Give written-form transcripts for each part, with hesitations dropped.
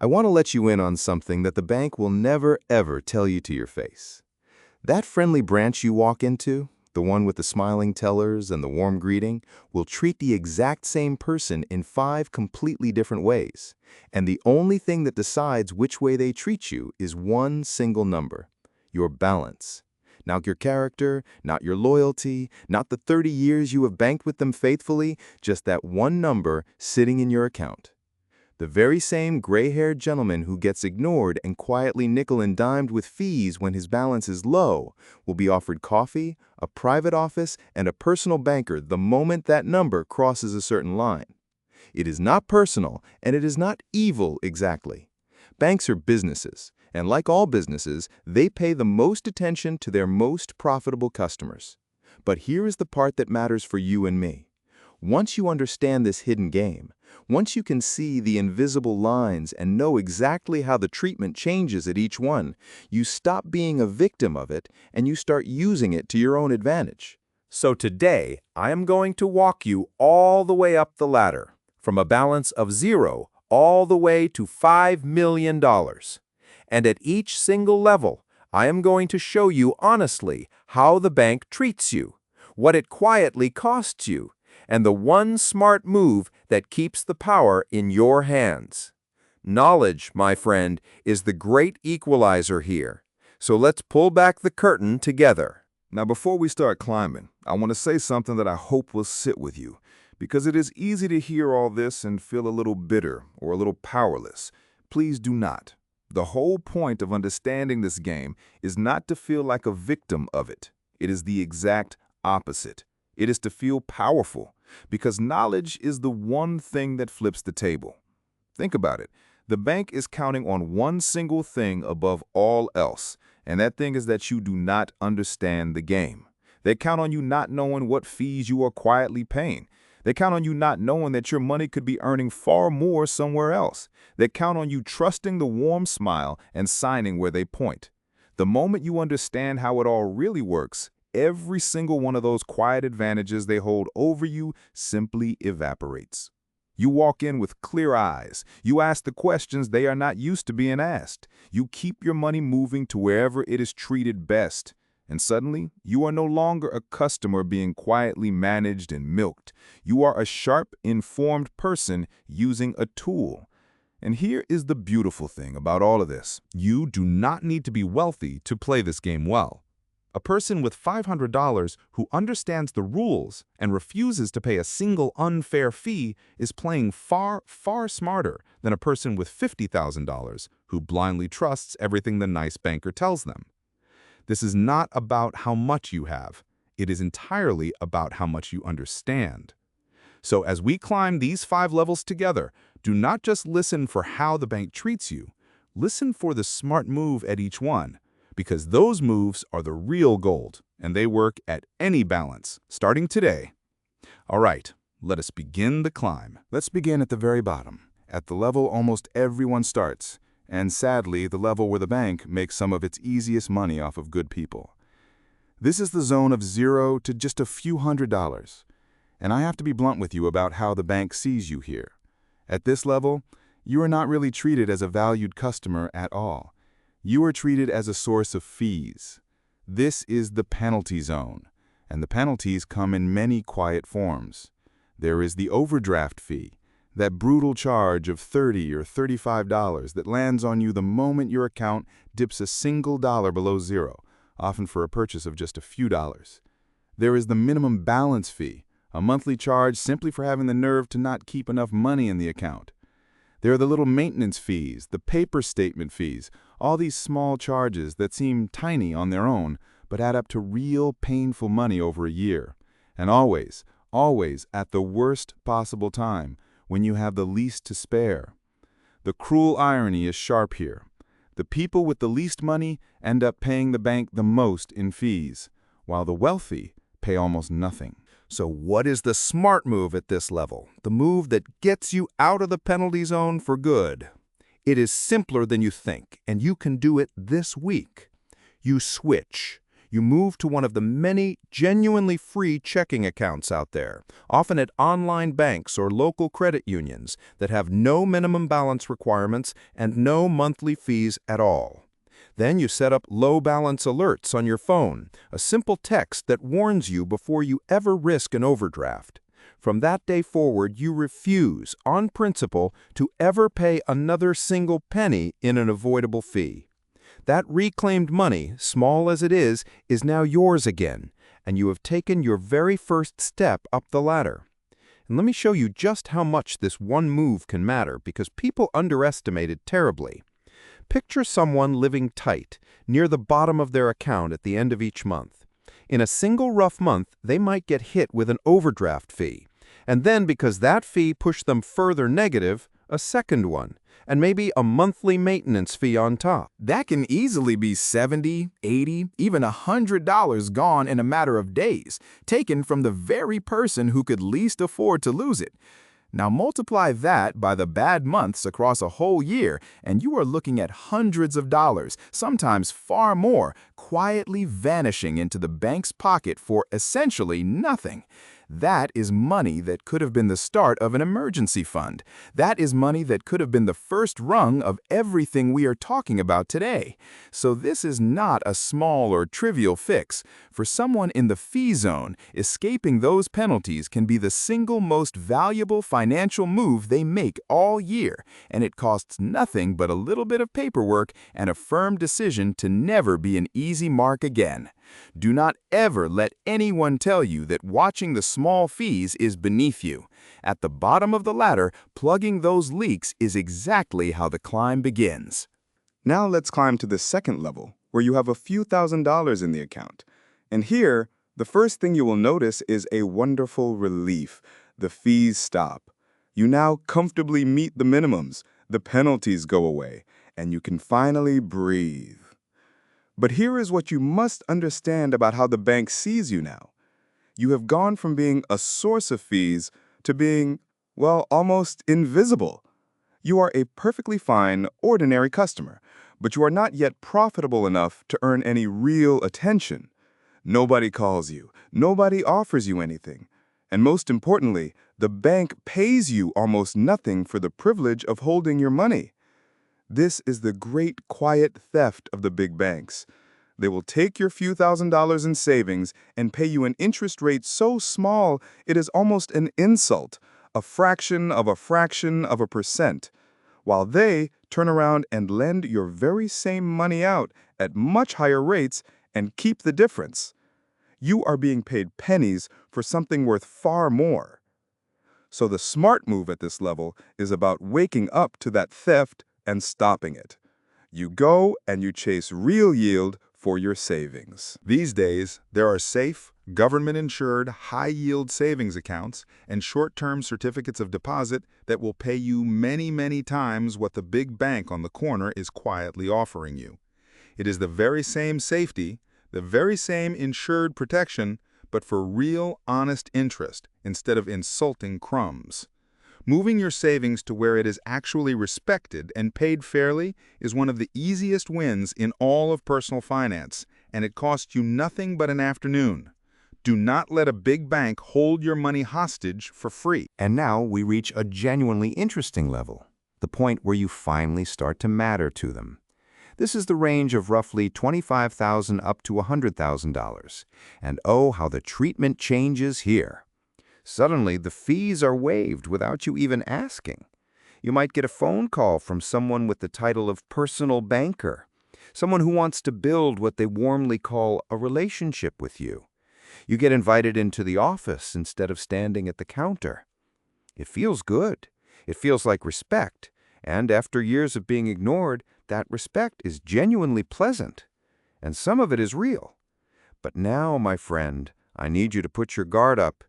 I want to let you in on something that the bank will never, ever tell you to your face. That friendly branch you walk into, the one with the smiling tellers and the warm greeting, will treat the exact same person in 5 completely different ways. And the only thing that decides which way they treat you is one single number: your balance. Not your character, not your loyalty, not the 30 years you have banked with them faithfully, just that one number sitting in your account. The very same gray-haired gentleman who gets ignored and quietly nickel-and-dimed with fees when his balance is low will be offered coffee, a private office, and a personal banker the moment that number crosses a certain line. It is not personal, and it is not evil exactly. Banks are businesses, and like all businesses, they pay the most attention to their most profitable customers. But here is the part that matters for you and me. Once you understand this hidden game, once you can see the invisible lines and know exactly how the treatment changes at each one, you stop being a victim of it and you start using it to your own advantage. So today, I am going to walk you all the way up the ladder, from a balance of 0 all the way to $5 million. And at each single level, I am going to show you honestly how the bank treats you, what it quietly costs you, and the one smart move that keeps the power in your hands. Knowledge, my friend, is the great equalizer here. So let's pull back the curtain together. Now, before we start climbing, I want to say something that I hope will sit with you, because it is easy to hear all this and feel a little bitter or a little powerless. Please do not. The whole point of understanding this game is not to feel like a victim of it. It is the exact opposite. It is to feel powerful, because knowledge is the one thing that flips the table. Think about it. The bank is counting on one single thing above all else, and that thing is that you do not understand the game. They count on you not knowing what fees you are quietly paying. They count on you not knowing that your money could be earning far more somewhere else. They count on you trusting the warm smile and signing where they point. The moment you understand how it all really works, every single one of those quiet advantages they hold over you simply evaporates. You walk in with clear eyes. You ask the questions they are not used to being asked. You keep your money moving to wherever it is treated best. And suddenly, you are no longer a customer being quietly managed and milked. You are a sharp, informed person using a tool. And here is the beautiful thing about all of this. You do not need to be wealthy to play this game well. A person with $500 who understands the rules and refuses to pay a single unfair fee is playing far, far smarter than a person with $50,000 who blindly trusts everything the nice banker tells them. This is not about how much you have. It is entirely about how much you understand. So as we climb these 5 levels together, do not just listen for how the bank treats you. Listen for the smart move at each one, because those moves are the real gold, and they work at any balance, starting today. All right, let us begin the climb. Let's begin at the very bottom, at the level almost everyone starts, and sadly, the level where the bank makes some of its easiest money off of good people. This is the zone of 0 to just a few $100s. And I have to be blunt with you about how the bank sees you here. At this level, you are not really treated as a valued customer at all. You are treated as a source of fees. This is the penalty zone, and the penalties come in many quiet forms. There is the overdraft fee, that brutal charge of $30 or $35 that lands on you the moment your account dips a single dollar below 0, often for a purchase of just a few dollars. There is the minimum balance fee, a monthly charge simply for having the nerve to not keep enough money in the account. There are the little maintenance fees, the paper statement fees, all these small charges that seem tiny on their own, but add up to real painful money over a year. And always, always at the worst possible time, when you have the least to spare. The cruel irony is sharp here. The people with the least money end up paying the bank the most in fees, while the wealthy pay almost nothing. So what is the smart move at this level? The move that gets you out of the penalty zone for good. It is simpler than you think, and you can do it this week. You switch. You move to one of the many genuinely free checking accounts out there, often at online banks or local credit unions that have no minimum balance requirements and no monthly fees at all. Then you set up low balance alerts on your phone, a simple text that warns you before you ever risk an overdraft. From that day forward, you refuse, on principle, to ever pay another single penny in an avoidable fee. That reclaimed money, small as it is now yours again, and you have taken your very first step up the ladder. And let me show you just how much this one move can matter, because people underestimate it terribly. Picture someone living tight, near the bottom of their account at the end of each month. In a single rough month, they might get hit with an overdraft fee. And then, because that fee pushed them further negative, a second one, and maybe a monthly maintenance fee on top. That can easily be $70, $80, even $100 gone in a matter of days, taken from the very person who could least afford to lose it. Now multiply that by the bad months across a whole year, and you are looking at hundreds of dollars, sometimes far more, quietly vanishing into the bank's pocket for essentially nothing. That is money that could have been the start of an emergency fund. That is money that could have been the first rung of everything we are talking about today. So this is not a small or trivial fix. For someone in the fee zone, escaping those penalties can be the single most valuable financial move they make all year, and it costs nothing but a little bit of paperwork and a firm decision to never be an easy mark again. Do not ever let anyone tell you that watching the small fees is beneath you. At the bottom of the ladder, plugging those leaks is exactly how the climb begins. Now let's climb to the second level, where you have a few $1,000s in the account. And here, the first thing you will notice is a wonderful relief. The fees stop. You now comfortably meet the minimums, the penalties go away, and you can finally breathe. But here is what you must understand about how the bank sees you now. You have gone from being a source of fees to being, well, almost invisible. You are a perfectly fine, ordinary customer, but you are not yet profitable enough to earn any real attention. Nobody calls you. Nobody offers you anything. And most importantly, the bank pays you almost nothing for the privilege of holding your money. This is the great quiet theft of the big banks. They will take your few $1,000s in savings and pay you an interest rate so small it is almost an insult, a fraction of a percent, while they turn around and lend your very same money out at much higher rates and keep the difference. You are being paid pennies for something worth far more. So the smart move at this level is about waking up to that theft and stopping it. You go and you chase real yield for your savings. These days, there are safe, government-insured, high-yield savings accounts and short-term certificates of deposit that will pay you many, many times what the big bank on the corner is quietly offering you. It is the very same safety, the very same insured protection, but for real, honest interest instead of insulting crumbs. Moving your savings to where it is actually respected and paid fairly is one of the easiest wins in all of personal finance, and it costs you nothing but an afternoon. Do not let a big bank hold your money hostage for free. And now we reach a genuinely interesting level, the point where you finally start to matter to them. This is the range of roughly $25,000 up to $100,000. And oh, how the treatment changes here. Suddenly, the fees are waived without you even asking. You might get a phone call from someone with the title of personal banker, someone who wants to build what they warmly call a relationship with you. You get invited into the office instead of standing at the counter. It feels good. It feels like respect. And after years of being ignored, that respect is genuinely pleasant. And some of it is real. But now, my friend, I need you to put your guard up,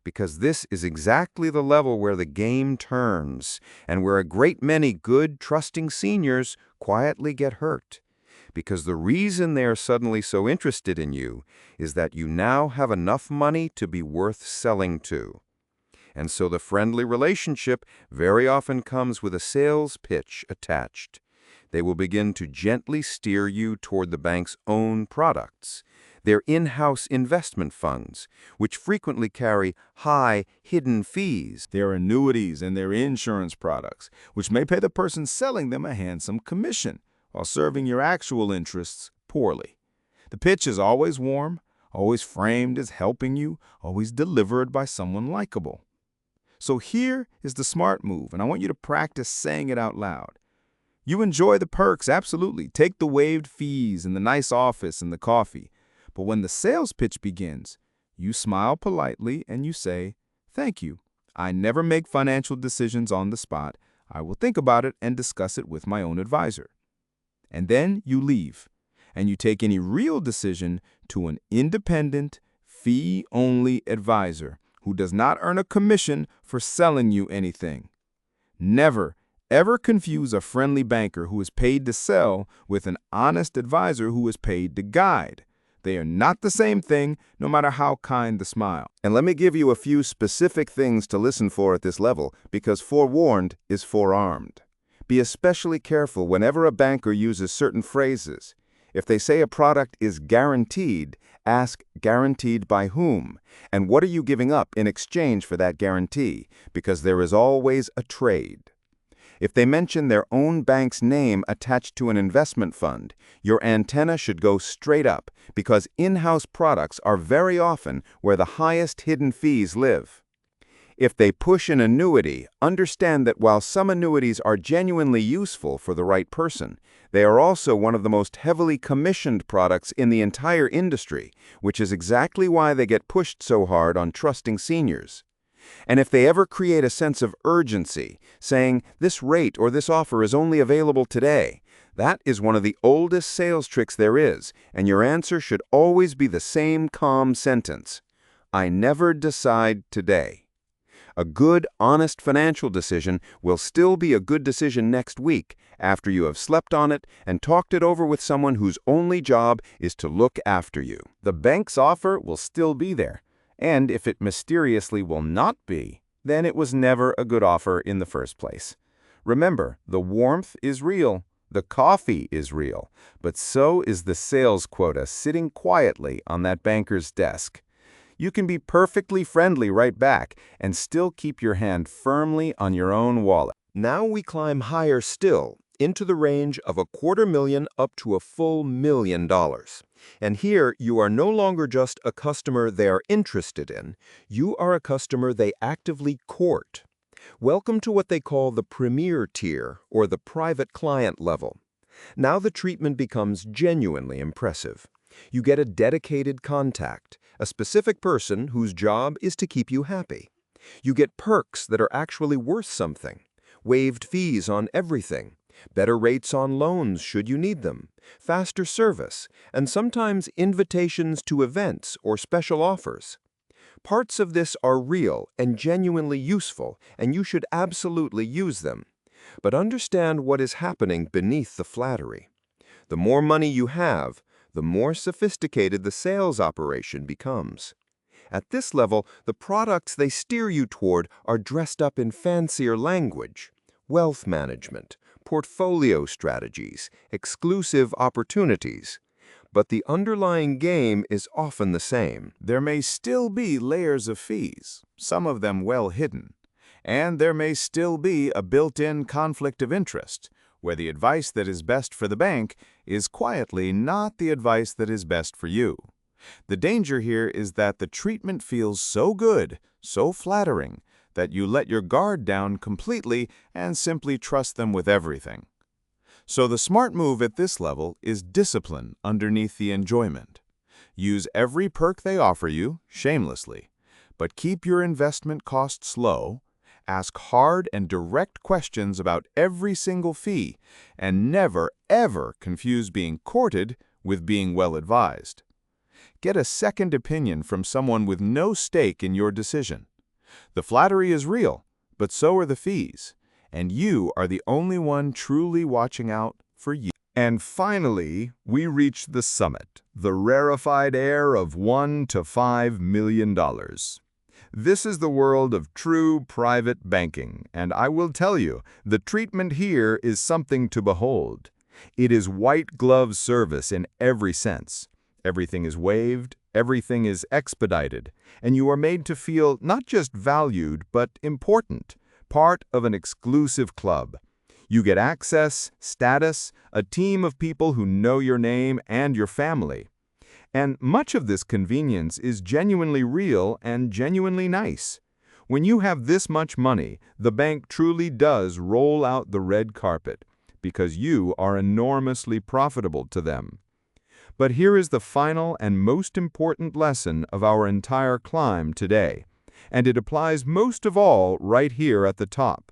because this is exactly the level where the game turns and where a great many good, trusting seniors quietly get hurt. Because the reason they are suddenly so interested in you is that you now have enough money to be worth selling to. And so the friendly relationship very often comes with a sales pitch attached. They will begin to gently steer you toward the bank's own products. their in-house investment funds, which frequently carry high, hidden fees. Their annuities and their insurance products, which may pay the person selling them a handsome commission, while serving your actual interests poorly. The pitch is always warm, always framed as helping you, always delivered by someone likable. So here is the smart move, and I want you to practice saying it out loud. You enjoy the perks, absolutely. Take the waived fees and the nice office and the coffee. But when the sales pitch begins, you smile politely and you say, "Thank you. I never make financial decisions on the spot. I will think about it and discuss it with my own advisor." And then you leave, and you take any real decision to an independent, fee-only advisor who does not earn a commission for selling you anything. Never, ever confuse a friendly banker who is paid to sell with an honest advisor who is paid to guide. They are not the same thing, no matter how kind the smile. And let me give you a few specific things to listen for at this level, because forewarned is forearmed. Be especially careful whenever a banker uses certain phrases. If they say a product is guaranteed, ask guaranteed by whom, and what are you giving up in exchange for that guarantee, because there is always a trade. If they mention their own bank's name attached to an investment fund, your antenna should go straight up, because in-house products are very often where the highest hidden fees live. If they push an annuity, understand that while some annuities are genuinely useful for the right person, they are also one of the most heavily commissioned products in the entire industry, which is exactly why they get pushed so hard on trusting seniors. And if they ever create a sense of urgency, saying, "This rate or this offer is only available today," that is one of the oldest sales tricks there is, and your answer should always be the same calm sentence: "I never decide today." A good, honest financial decision will still be a good decision next week after you have slept on it and talked it over with someone whose only job is to look after you. The bank's offer will still be there, and if it mysteriously will not be, then it was never a good offer in the first place. Remember, the warmth is real, the coffee is real, but so is the sales quota sitting quietly on that banker's desk. You can be perfectly friendly right back and still keep your hand firmly on your own wallet. Now we climb higher still, into the range of $250,000 up to a full $1 million. And here, you are no longer just a customer they are interested in, you are a customer they actively court. Welcome to what they call the premier tier, or the private client level. Now the treatment becomes genuinely impressive. You get a dedicated contact, a specific person whose job is to keep you happy. You get perks that are actually worth something, waived fees on everything, better rates on loans should you need them, faster service, and sometimes invitations to events or special offers. Parts of this are real and genuinely useful, and you should absolutely use them. But understand what is happening beneath the flattery. The more money you have, the more sophisticated the sales operation becomes. At this level, the products they steer you toward are dressed up in fancier language: wealth management, portfolio strategies, exclusive opportunities. But the underlying game is often the same. There may still be layers of fees, some of them well hidden, and there may still be a built-in conflict of interest, where the advice that is best for the bank is quietly not the advice that is best for you. The danger here is that the treatment feels so good, so flattering, that you let your guard down completely and simply trust them with everything. So the smart move at this level is discipline underneath the enjoyment. Use every perk they offer you, shamelessly, but keep your investment costs low. Ask hard and direct questions about every single fee, and never, ever confuse being courted with being well advised. Get a second opinion from someone with no stake in your decision. The flattery is real, but so are the fees, and you are the only one truly watching out for you. And finally, we reach the summit, the rarefied air of $1 to $5 million. This is the world of true private banking, and I will tell you, the treatment here is something to behold. It is white glove service in every sense. Everything is waived, everything is expedited, and you are made to feel not just valued, but important, part of an exclusive club. You get access, status, a team of people who know your name and your family. And much of this convenience is genuinely real and genuinely nice. When you have this much money, the bank truly does roll out the red carpet, because you are enormously profitable to them. But here is the final and most important lesson of our entire climb today, and it applies most of all right here at the top.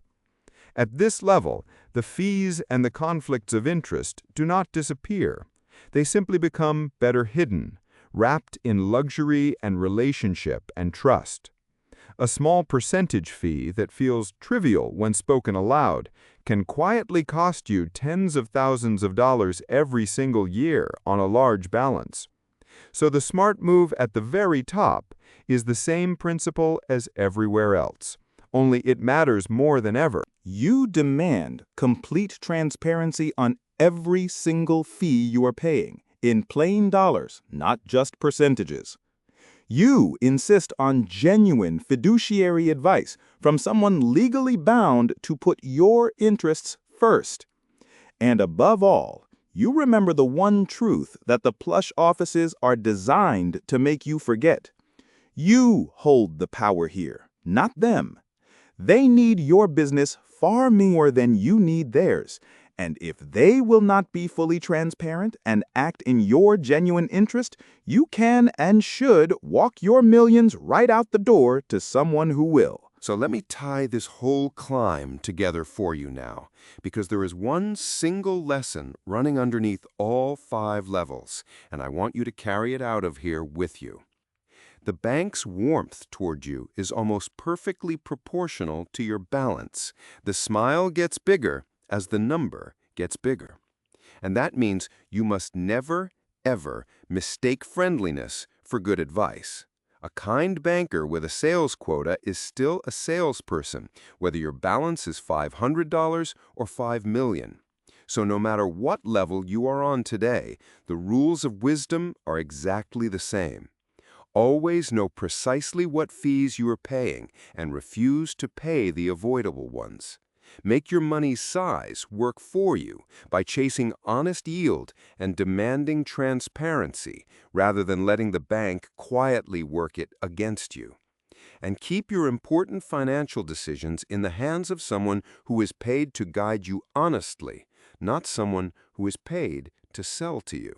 At this level, the fees and the conflicts of interest do not disappear. They simply become better hidden, wrapped in luxury and relationship and trust. A small percentage fee that feels trivial when spoken aloud can quietly cost you tens of thousands of dollars every single year on a large balance. So the smart move at the very top is the same principle as everywhere else, only it matters more than ever. You demand complete transparency on every single fee you are paying, in plain dollars, not just percentages. You insist on genuine fiduciary advice from someone legally bound to put your interests first. And above all, you remember the one truth that the plush offices are designed to make you forget. You hold the power here, not them. They need your business far more than you need theirs. And if they will not be fully transparent and act in your genuine interest, you can and should walk your millions right out the door to someone who will. So let me tie this whole climb together for you now, because there is one single lesson running underneath all 5 levels, and I want you to carry it out of here with you. The bank's warmth toward you is almost perfectly proportional to your balance. The smile gets bigger as the number gets bigger. And that means you must never, ever mistake friendliness for good advice. A kind banker with a sales quota is still a salesperson, whether your balance is $500 or $5 million. So no matter what level you are on today, the rules of wisdom are exactly the same. Always know precisely what fees you are paying and refuse to pay the avoidable ones. Make your money's size work for you by chasing honest yield and demanding transparency rather than letting the bank quietly work it against you. And keep your important financial decisions in the hands of someone who is paid to guide you honestly, not someone who is paid to sell to you.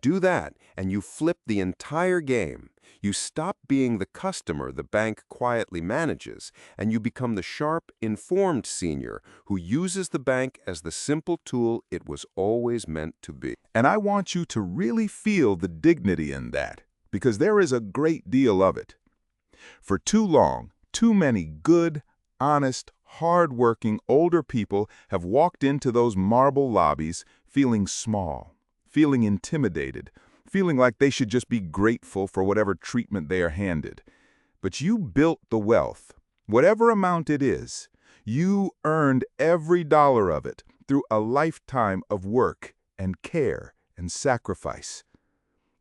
Do that, and you flip the entire game. You stop being the customer the bank quietly manages, and you become the sharp, informed senior who uses the bank as the simple tool it was always meant to be. And I want you to really feel the dignity in that, because there is a great deal of it. For too long, too many good, honest, hard-working older people have walked into those marble lobbies feeling small, feeling intimidated, feeling like they should just be grateful for whatever treatment they are handed. But you built the wealth, whatever amount it is. You earned every dollar of it through a lifetime of work and care and sacrifice.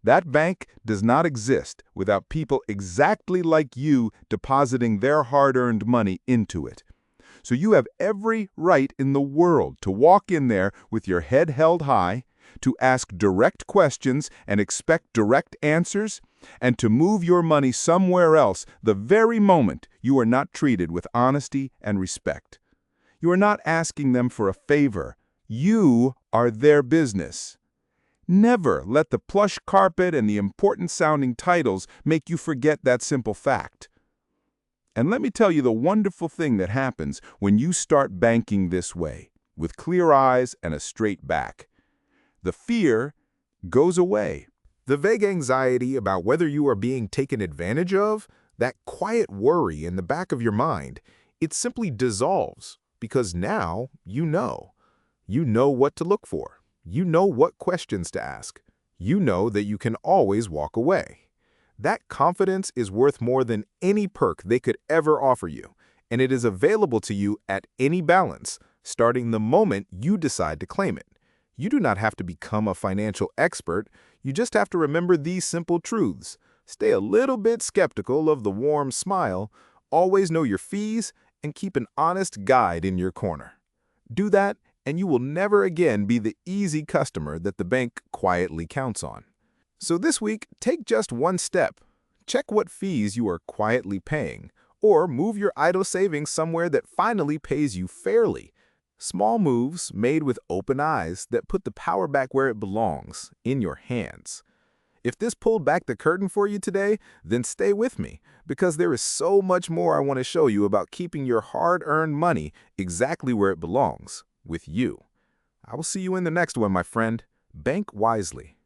That bank does not exist without people exactly like you depositing their hard-earned money into it. So you have every right in the world to walk in there with your head held high, to ask direct questions and expect direct answers, and to move your money somewhere else the very moment you are not treated with honesty and respect. You are not asking them for a favor. You are their business. Never let the plush carpet and the important-sounding titles make you forget that simple fact. And let me tell you the wonderful thing that happens when you start banking this way, with clear eyes and a straight back. The fear goes away. The vague anxiety about whether you are being taken advantage of, that quiet worry in the back of your mind, it simply dissolves because now you know. You know what to look for. You know what questions to ask. You know that you can always walk away. That confidence is worth more than any perk they could ever offer you, and it is available to you at any balance, starting the moment you decide to claim it. You do not have to become a financial expert. You just have to remember these simple truths. Stay a little bit skeptical of the warm smile, always know your fees, and keep an honest guide in your corner. Do that, and you will never again be the easy customer that the bank quietly counts on. So this week, take just one step. Check what fees you are quietly paying, or move your idle savings somewhere that finally pays you fairly. Small moves made with open eyes that put the power back where it belongs, in your hands. If this pulled back the curtain for you today, then stay with me, because there is so much more I want to show you about keeping your hard-earned money exactly where it belongs, with you. I will see you in the next one, my friend. Bank wisely.